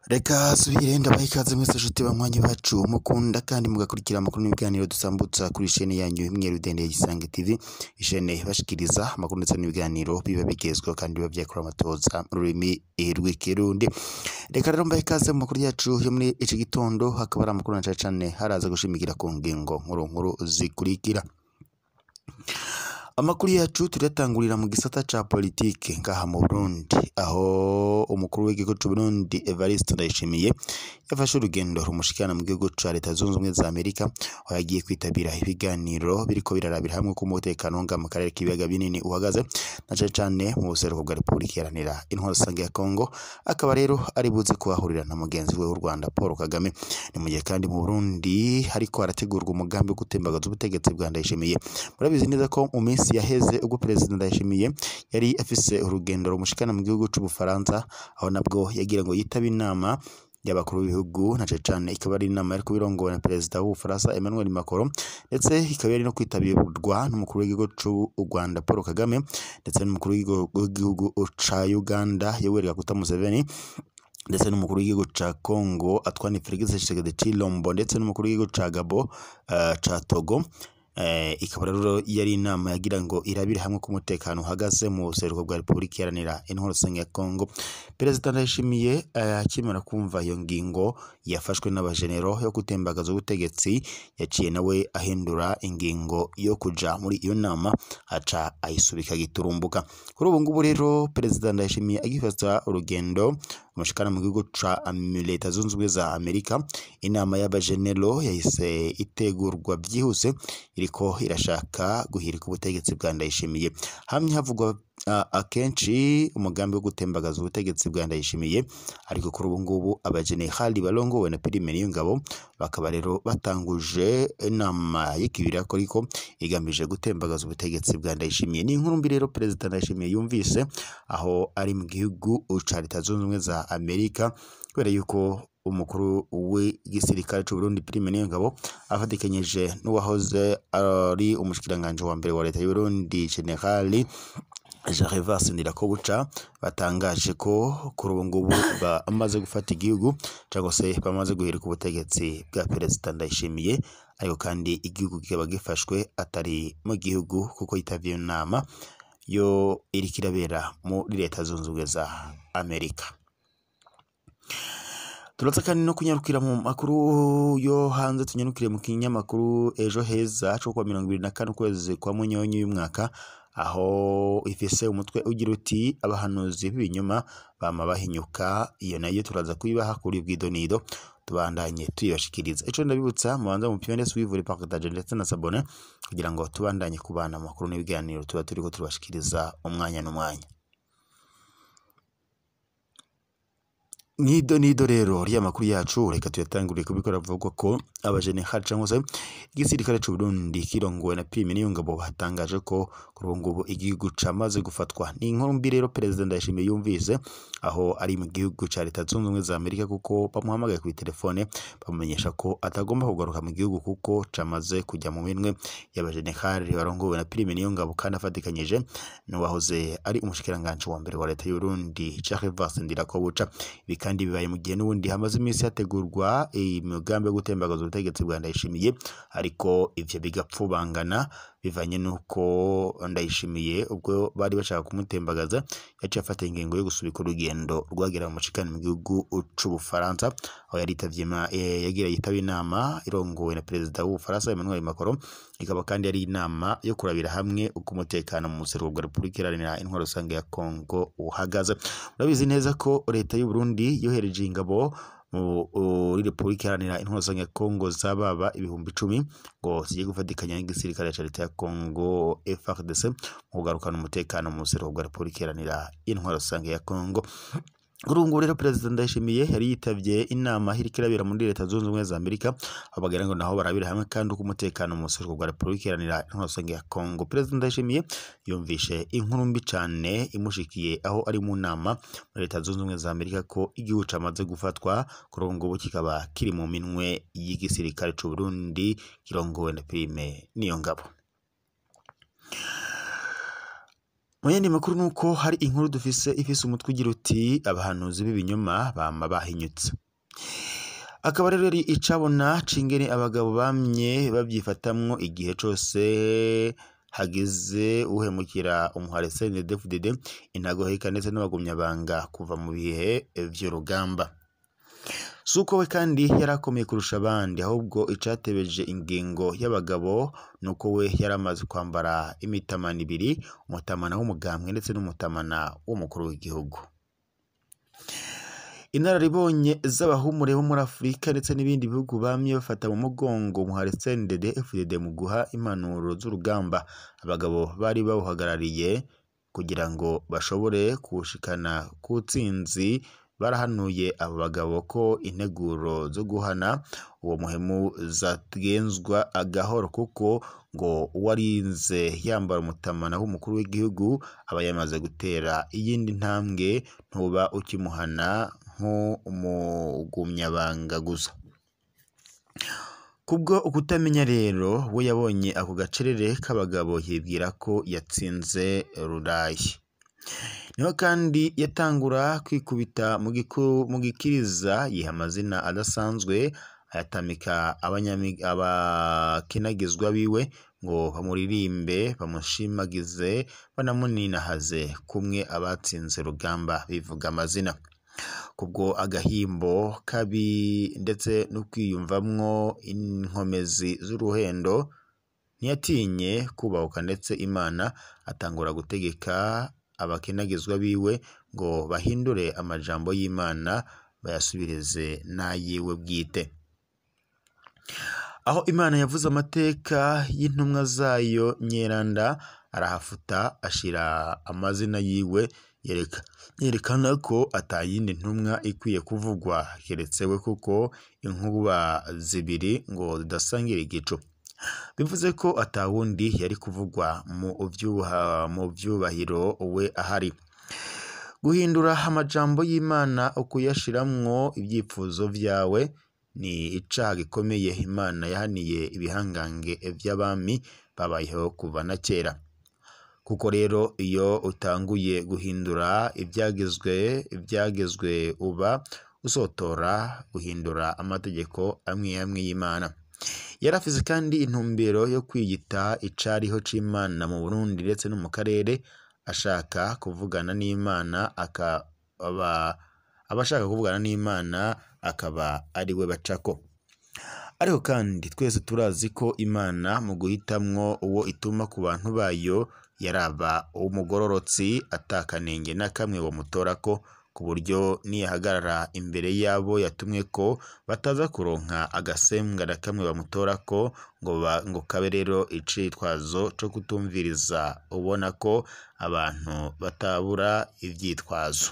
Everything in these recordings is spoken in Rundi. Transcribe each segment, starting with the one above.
Reka subire ndabaha ikaze mwese nshuti banywanyi bacu mukunda kandi mugakurikira amakuru n'ibiganiro dusambutsa kuri chaîne yanyu imwe Rudende Isange TV, ishene bashikiriza amakuru ndetse n'ibiganiro biba bigezweho kandi biba byakora amatoza mu rurimi rw'ikirundi. Reka rero mbahe ikaze mu makuru yacu yo muri iki gitondo, hakaba ari amakuru na cyane haraza gushimikira ku ngingo nkuru zikurikira. Amakuru yacu turatangurira mu gisata ca politike ngaha mu Burundi, aho umukuru w'igihugu c'u Burundi Evariste Ndayishimiye yafashe urugendo rumushikana mu gihugu ca Leta Zunze Ubumwe za Amerika, aho yagiye kwitabira ibiganiro biriko birarabira hamwe ku mutekano nga mu karere k'ibiyaga binini uhagaze, na cane mu buseruko bwa Repubulika Iharanira Intwaro Rusange ya Kongo. Akaba rero ari buze kuhahurira na mugenzi we w'u Rwanda Paul Kagame. Ni mu gihe kandi mu Burundi hariko harategurwa umugambi wo gutembagaza ubutegetsi bwa Ndayishimiye. Murabizi neza ko mu minsi yaheze ubwo Perezida Ndayishimiye yari afise urugendo rumushikana mu gihugu c'Ubufaransa, aho nabwo yagira ngo yitabe inama y'abakuru b'ibihugu, na cane ikaba ari inama yariko birongowe na Perezida w'Ubufaransa Emmanuel Macron, ndetse ikaba yari no kwitabirwa n'umukuru w'igihugu c'u Rwanda Paul Kagame, ndetse n'umukuru w'igihugu ca Uganda Yoweri Kaguta Museveni, ndetse n'umukuru w'igihugu ca Congo Antoine Félix Tshisekedi Tshilombo, ndetse n'umukuru w'igihugu ca Gabon ca Togo. Ikaba rero yari inama yagira ngo irabire hamwe ku mutekano uhagaze mu buseruko bwa Repubulika Iharanira Intwaro Rusange ya Kongo. Perezida Ndayishimiye akimara kumva iyo ngingo yafashwe n'abajenero yo gutembagaza ubutegetsi, yaciye nawe ahindura ingingo yo kuja muri iyo nama, aca ayisubika giturumbuka. Kuri ubu ngubu rero Perezida Ndayishimiye agifata urugendo umushikana mu gihugu ca Leta Zunze Ubumwe za Amerika, inama y'abajenero yahise itegurwa byihuse, iriko irashaka guhirika ubutegetsi bwa Ndayishimiye. Hamwe havugwa akenshi umugambi wo gutembagaza ubutegetsi bwa Ndayishimiye, ariko kuri ubu ngubu abajenerali barongowe na Prime Niyongabo bakaba rero batanguje inama y'ikibira ariko igamije gutembagaza ubutegetsi bwa Ndayishimiye. Ni inkuru mbi rero Perezida Ndayishimiye yumvise aho ari mu gihugu ca Leta Zunze Ubumwe za Amerika, kubera yuko umukuru w'igisirikare c'u Burundi Prime Niyongabo afatikanije n'uwahoze ari umushikiranganje wa mbere wa Leta y'u Burundi Generali Gervais Ndirakobuca batangaje ko kuri ubu ngubu bamaze gufata igihugu, cyangwa se bamaze guhirika ubutegetsi bwa Perezida Ndayishimiye, ariko kandi igihugu kikaba gifashwe atari mu gihugu kuko yitavye inama yo iriko irabera muri Leta Zunze Ubumwe za Amerika. Turatsa kandi no kunyarukira mu makuru yo hanze, tunyarukire mu kinyamakuru Ejo Heza cyo kwa 24 ukwezi kwa Munyonyo y'umwaka, aho ifise umutwe ugira uti abahanuzi b'ibinyoma bama bahinyuka. Iyo nayo turaza kuyibaha kuri bwidonido tubandanye tuyibashikiriza. Ico ndabibutsa mubanza mu pimende swivure partage ndetse na sabone kugira ngo tubandanye kubana amakuru n'ibiganiro tuba turiko tubashikiriza umwanya n'umwanya. Nido rero ry'amakuru yacu, reka tuyatanguriye kubikora vuga ko abajenerali cyangwa se igisirikare c'u Burundi kirongowe na Prime Niyongabo batangaje ko kuri ubu ngubu igihugu camaze gufatwa. Ni inkuru mbi rero Perezida Ndayishimiye yumvise aho ari mu gihugu ca Leta Zunze Ubumwe za Amerika, kuko bamuhamagaye ku telefone bamumenyesha ko atagomba kugaruka mu gihugu kuko camaze kujya mu minwe y'abajenerali barongowe na Prime Niyongabo, kandi afatikanyije n'uwahoze ari umushikiranganje wa mbere wa Leta y'u Burundi Gervais Ndirakobuca. Kandi bibaye mu gihe n'ubundi hamaze iminsi hategurwa imigambi yo gutembagaza ubutegetsi bwa Ndayishimiye, ariko ivyo bigapfubangana bivanye nuko Ndayishimiye ubwo bari bashaka kumutembagaza yaciye afata ingingo yo gusubika urugendo rwagera mu mushikana mu gihugu c'Ubufaransa, aho yagira yitaba inama irongowe na Perezida w'Ubufaransa Emmanuel Macron. Ikaba kandi ari inama yo kurabira hamwe uko umutekano mu buseruko bwa Repubulika Iharanira Intwaro Rusange ya Kongo uhagaze. Murabizi neza ko Leta y'u Burundi yohereje ingabo muri Repubulika Iharanira Intwaro Rusange ya Kongo zababa 10,000 ngo zigiye gufatikanya n'igisirikare ca Leta ya Kongo FARDC mu kugarukana umutekano mu buseruko bwa Repubulika Iharanira Intwaro Rusange ya Kongo. Kuri ubu ngubu rero Perezida Ndayishimiye yari yitavye inama iriko irabera muri Leta Zunze Ubumwe za Amerika, abagira ngo naho barabira hamwe kandi uko umutekano mu buseruko bwa Repubulika Iharanira Intwaro Rusange ya Kongo. Perezida Ndayishimiye yumvishe inkuru mbi cane imushikiye aho ari mu nama muri Leta Zunze Ubumwe za Amerika ko igihugu camaze gufatwa, kuri ubu ngubu kikaba kiri mu minwe y'igisirikare c'u Burundi kirongowe na Prime Niyongabo. Mu yandi makuru nuko hari inkuru dufise ifise umutwe ugira uti abahanuzi b'ibinyoma bama bahinyutse. Akaba rero ari icabona cingene abagabo bamye babyifatamwo igihe cose hagize uhemukira umuhare CNDD-FDD intagoheka ndetse n'abagumyabanga kuva mu bihe vy'urugamba. Suko we kandi yarakomeye kurusha abandi, ahubwo icatebeje ingingo y'abagabo nuko we yaramaze kwambara imitamana ibiri, umutamana w'umugambwe ndetse n'umutamana w'umukuru w'igihugu. Inararibonye z'abahumure bo muri Afurika ndetse n'ibindi bihugu bamye bafata mu mugongo umuhare CNDD-FDD mu guha impanuro z'urugamba abagabo bari bawuhagarariye kugira ngo bashobore kuwushikana ku tsinzi. Barahanuye abo bagabo ko integuro zo guhana uwo muhemu zagenzwa agahoro, kuko ngo uwarinze yambara umutamana w'umukuru w'igihugu aba yamaze gutera iyindi ntambwe, ntuba ukimuhana nk'umugumyabanga gusa. Kubwo ukutamenya rero we yabonye ako gacerere k'abagabo yibwira ko yatsinze rurayi. Niho kandi yatangura kwikubita mu gikiriza yiha amazina adasanzwe, ayatamika abakinagizwa biwe ngo bamuririmbe bamushimagize banamuninahaze kumwe abatsinze rugamba bivuga amazina. Kubwo agahimbo kabi ndetse no kwiyumvamwo inkomezi z'uruhendo ntiyatinye kubahuka, ndetse Imana atangura gutegeka abakinagizwa biwe ngo bahindure amajambo y'Imana bayasubirize n'ayiwe bwite. Aho Imana yavuze amateka y'intumwa zayo nyeranda arahafuta ashira amazina yiwe, yerekana ko atayindi ntumwa ikwiye kuvugwa keretse we, kuko inkuba zibiri ngo zidasangira igicu. Bivuze ko atawundi yari kuvugwa mu vyubahiro we ahari. Guhindura amajambo y'Imana ukuyashiramwo ibyifuzo vyawe ni icaha gikomeye Imana yahaniye ibihangange vy'abami babayeho kuva na kera. Kuko rero iyo utanguye guhindura ibyagezwe uba usotora guhindura amategeko amwe amwe y'Imana. Yarafise kandi intumbero yo kwiyita icariho c'Imana mu Burundi ndetse no mu karere, ashaka kuvugana n'Imana abashaka kuvugana n'Imana akaba ari we bacako. Ariko kandi twese turazi ko Imana mu guhitamwo uwo ituma ku bantu bayo yaraba umugororotsi atakanenge na kamwe bamutorako, ku buryo niyahagarara imbere yabo yatumwe ko bataza kuronka agasembwa na kamwe bamutorako ngo kabe rero icitwazo co kutumviriza, ubona ko abantu batabura ivyitwazo.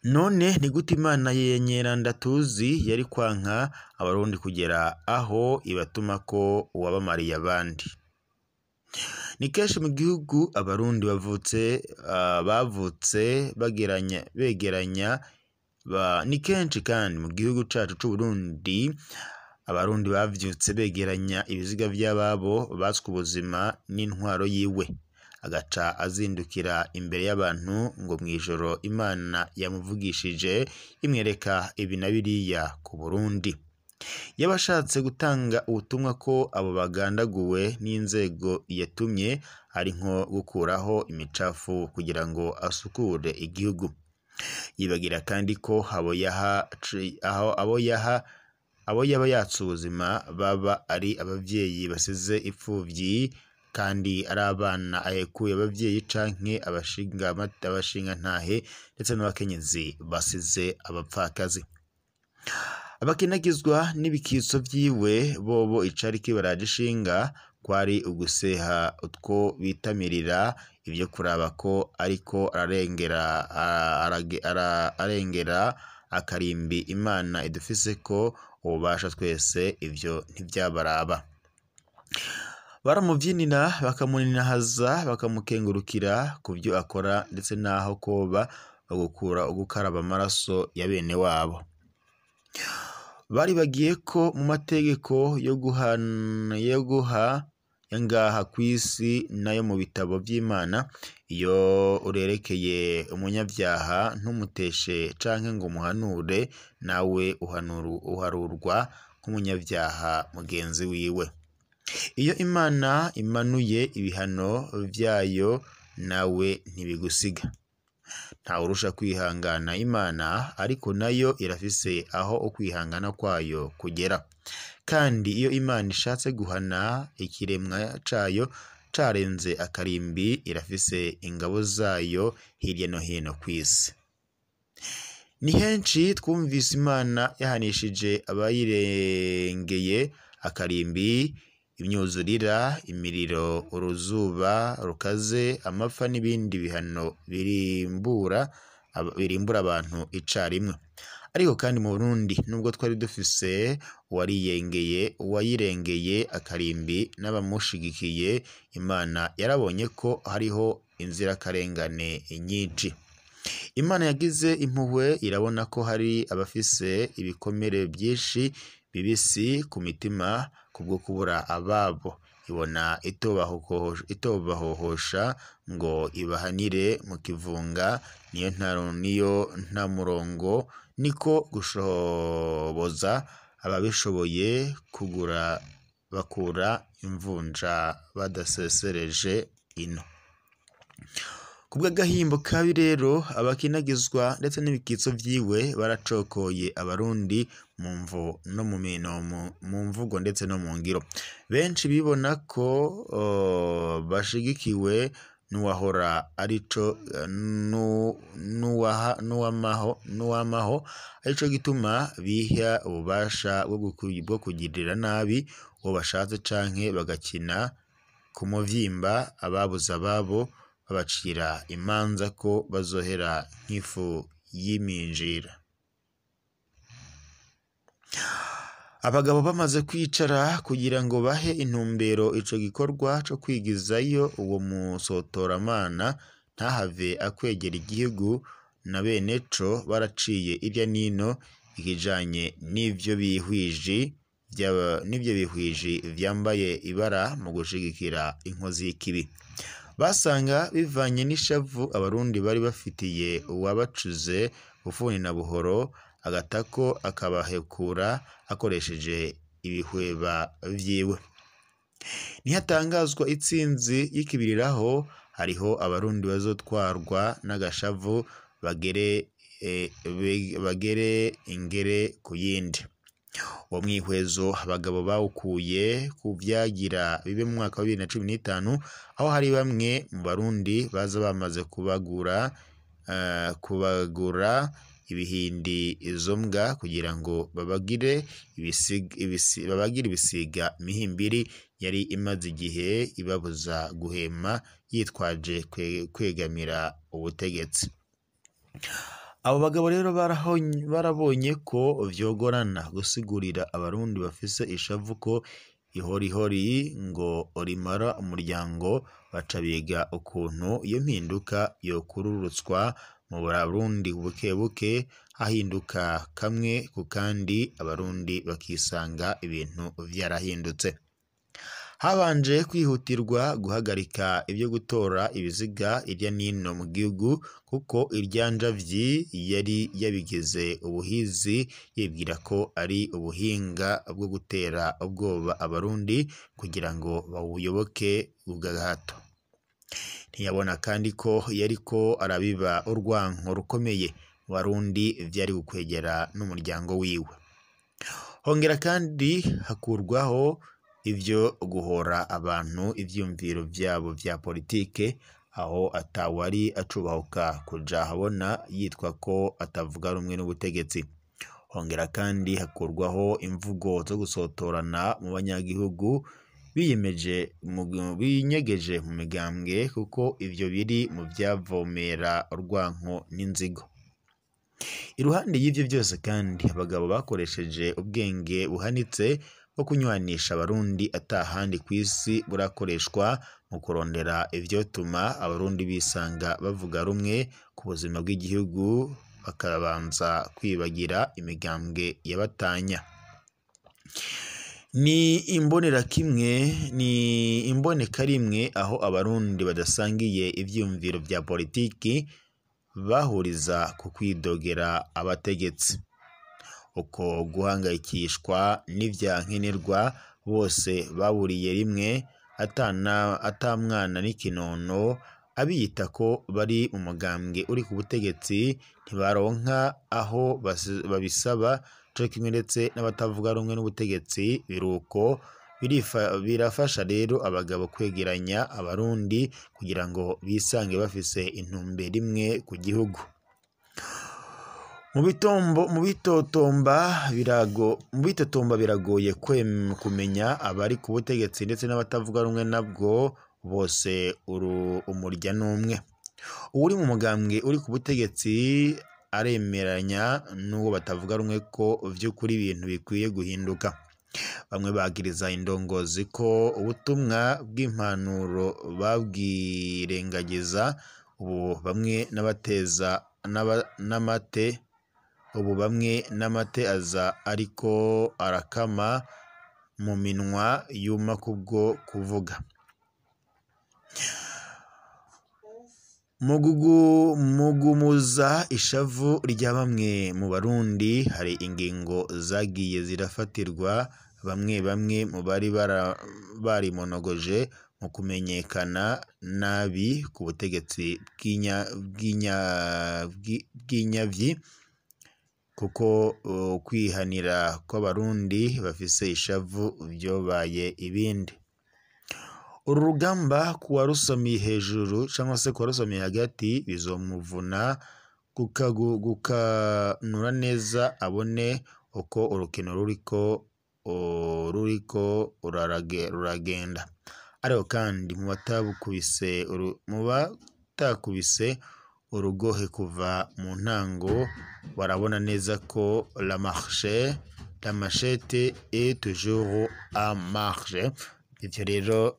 None ni gute Imana yenyeranda tuzi yari kwanka abarundi kugera aho ibatuma ko uwabamariye abandi? Ni kenshi mu gihugu abarundi bavutse begeranya ni kenshi kandi mu gihugu cacu c'Uburundi abarundi bavyutse begeranya ibiziga vy'ababo batswe ubuzima n'intwaro yiwe, agaca azindukira imbere y'abantu ngo mw'ijoro Imana yamuvugishije imwereka ibi na biriya ku Burundi. Yabashatse gutanga ubutumwa ko abo bagandaguwe n'inzego yatumye ari nko gukuraho imicafu kugira ngo asukure igihugu. Yibagira kandi ko abo yaba yatse ubuzima baba ari abavyeyi basize ipfuvyi, kandi ari abana ahekuye abavyeyi canke abashinga ntahe ndetse n'abakenyezi basize abapfakazi. Abakinagizwa n'ibikitso vyiwe bobo icari kibaraje ishinga kwari uguseha utwo bitamirira ivyo kuraba ko ariko arengera akarimbi Imana idufise ko ububasha twese, ivyo ntivyabaraba. Baramuvyinira bakamuninahaza bakamukengurukira ku vyo akora, ndetse naho koba ugukaraba amaraso ya bene wabo. Bari bagiye ko mu mategeko yo guha yangaha kwisi nayo mu bitabo by'Imana. Iyo urerekeye umunyabyaha ntumuteshe canke ngo muhanure, nawe uharurwa nk'umunyabyaha mugenzi wiwe. Iyo Imana imanuye ibihano vyayo, nawe ntibigusiga. Nta urusha kwihangana Imana, ariko nayo irafise aho ukwihangana kwayo kugera. Kandi iyo Imana ishatse guhana ikiremwa cayo carenze akarimbi, irafise ingabo zayo hirya no hino kw'isi. Ni henshi twumvise Imana yahanishije abayirengeye akarimbi, imyuzurira, imiriro, uruzuba rukaze, amapfa n'ibindi bihano birimbura abantu icarimwe. Ariko kandi mu Burundi nubwo twari dufise uwayirengeye akarimbi n'abamushigikiye, Imana yarabonye ko hariho inzirakarengane nyinshi. Imana yagize impuhwe, irabona ko hari abafise ibikomere byinshi bibisi ku mitima kubwo kubura ababo. Ibona itobahohosha ngo ibahanire mu kivunga. Niyo nta murongo niko gushoboza ababishoboye bakura imvunja badasesereje ino. Kubw'agahimbo kabi rero, abakinagizwa ndetse n'ibikitso vyiwe baracokoye abarundi mu mvo no mu mvugo ndetse no mu ngiro. Benshi bibona ko bashigikiwe n'uwahora arico n'uwamaho, arico gituma biha ububasha bwo kugirira nabi uwo bashatse canke bagakina ku muvyimba ababuze ababo, babacira imanza ko bazohera nk'ifu y'iminjira. Abagabo bamaze kwicara kugira ngo bahe intumbero ico gikorwa co kwigizayo uwo musotoramana ntahave akwegera igihugu, na bene co baraciye irya nino ikijanye n'ivyo bihwiji vyambaye ibara mu gushigikira inkozi y'ikibi. Basanga bivanye n'ishavu abarundi bari bafitiye uwabacuze bufuni na buhoro, agatako akabahekura akoresheje ibihweba vyiwe. Ntihatangazwa itsinzi y'ikibiriraho, hariho abarundi bazotwarwa n'agashavu bagere ingere ku yindi. Uwo mwihwezo abagabo bawukuye ku vyagira bibe mu mwaka wa 2015, aho hari bamwe mu Barundi baza bamaze kubagura ibihindi izo mbwa kugira ngo babagire ibisiga mihimbiri yari imaze igihe ibabuza guhema, yitwaje kwegamira ubutegetsi. Abo bagabo rero barabonye ko vyogorana gusigurira abarundi bafise ishavu ko ihorihori ngo rimara umuryango, baca biga ukuntu iyo mpinduka yokururutswa mu Barundi bukebuke, hahinduka kamwe ku kandi abarundi bakisanga ibintu vyarahindutse. Habanje kwihutirwa guhagarika ibyo gutora ibiziga irya nino mu gihugu, kuko iryanjavyi yari yabigize ubuhizi, yibwira ko ari ubuhinga bwo gutera ubwoba abarundi kugira ngo bawuyoboke ubw'agahato. Ntiyabona kandi ko yariko arabiba urwanko rukomeye mu Barundi vyari gukwegera n'umuryango wiwe. Hongera kandi hakurwaho ivyo guhora abantu ivyumviro vyabo vya politike, aho atawari acubahuka kuja habona yitwa ko atavuga rumwe n'ubutegetsi. Hongera kandi hakurwaho imvugo zo gusotorana mu banyagihugu binyegeje mu migambwe, kuko ivyo biri mu vyavomera urwanko n'inzigo. Iruhande y'ivyo byose kandi abagabo bakoresheje ubwenge buhanitse bwo kunywanisha abarundi atahandi kw'isi burakoreshwa mu kurondera ivyotuma abarundi bisanga bavuga rumwe ku buzima bw'igihugu, bakabanza kwibagira imigambwe yabatanya. ni imboneka rimwe aho abarundi badasangiye ivyumviro vya politiki bahuriza ku kwidogera abategetsi. Uko guhangayikishwa n'ivyankenerwa bose baburiye rimwe atamwana n'ikinono, abiyita ko bari mu mugambwe uri ku butegetsi ntibaronka aho babisaba, co kimwe ndetse n'abatavuga rumwe n'ubutegetsi. Biruko birafasha rero abagabo kwegeranya abarundi kugira ngo bisange bafise intumbero imwe ku gihugu. Mu bitotomba biragoye kumenya abari ku butegetsi ndetse n'abatavuga rumwe nabwo, bose umurya n'umwe. Uri mu mugambwe uri ku butegetsi aremeranya n'uwo batavuga rumwe ko vy'ukuri ibintu bikwiye guhinduka. Bamwe bagiriza indongozi ko ubutumwa bw'impanuro babwirengagiza, ubu bamwe n'amate aza ariko arakama mu minwa yuma kubwo kuvuga. Mugumuza ishavu rya bamwe mu Barundi, hari ingingo zagiye zirafatirwa bamwe mu bari barimonogoje mu kumenyekana nabi ku butegetsi bw'inyavyi, kuko kwihanira kw'abarundi bafise ishavu vyobaye ibindi. Uru rugamba kuwarusomye hejuru cyangwa se kuwarusomye hagati bizomuvuna gukanura neza abone uko urukino ruriko ruragenda. Ariko kandi mu batakubise urugohe kuva mu ntango barabona neza ko la machette est toujours en marche. Ivyo rero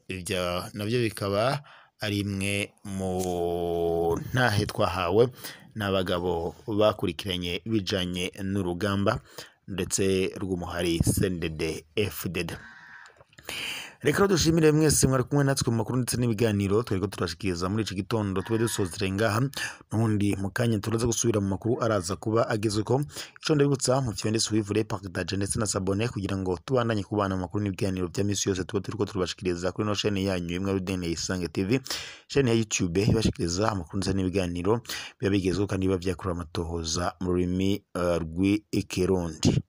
navyo bikaba ari imwe mu ntahe twahawe n'abagabo bakurikiranye bijanye n'urugamba ndetse rw'umuhari CNDD-FDD. Reka dushimire mwese mwari kumwe natwe mu makuru ndetse n'ibiganiro twariko turashikiriza muri iki gitondo. Tube dusozera ngaha, n'ubundi mu kanya turaza gusubira mu makuru araza kuba agezeko. Ico ndabibutsa mu cyende suivre partage ndetse na s'abonner kugira ngo tubandanye kubana mu makuru n'ibiganiro bya misi yose tuba turiko turabashikiriza kuri no chaîne yanyu imwe Rudene Isange TV, chaîne ya YouTube ibashikiriza amakuru ndetse n'ibiganiro biba bigezweho kandi biba vyakura amatohoza mu rurimi rw'ikirundi.